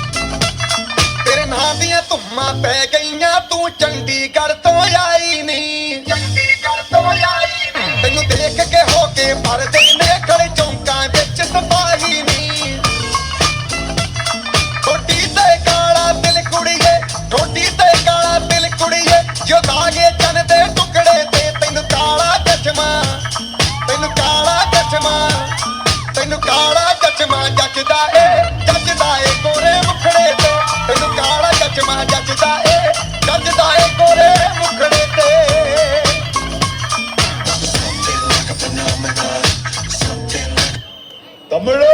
तेरे नां दियां धुम्मां पै गईयां तू चंडीगढ़ तो आई नहीं तेनू देख के हो के मरदे ने खड़े चौंकां विच सिपाही नहीं ठोडी ते काला दिल कुड़िए ठोडी ते काला दिल कुड़िए जो दागे चन दे टुकड़े ते तेनू काला चश्मा तेनू काला चश्मा जचदा ए गोरे मुखड़े ते तेनू काला चश्मा जचदा ए गोरे मुखड़े ते తమ్ముడు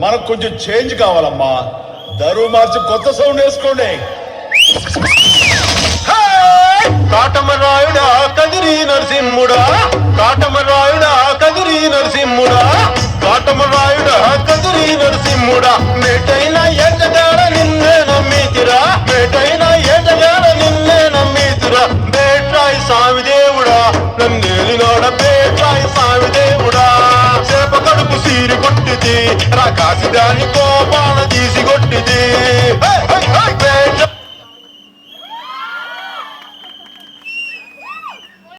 మనకు కొంచెం చేంజ్ కావాలమ్మా దరువు మార్చి కొత్త సౌండ్ వేసుకోండి కాటమరాయుడా కదిరి నరసింహుడా కాటమరాయుడా కదిరి నరసింహుడా కాటమరాయుడా కదిరి నరసింహుడా మేటైన ఏటగాడ నిన్నే నమ్మితిరా మేటైన ఏటగాడ నిన్నే నమ్మితిరా బేట్రాయి స్వామి దేవుడా నన్నేలినోడ బేట్రాయి స్వామి దేవుడా చేప కడుపు సీరి కొట్టిది రాకాసి దాని కోపాన తీసి కొట్టిది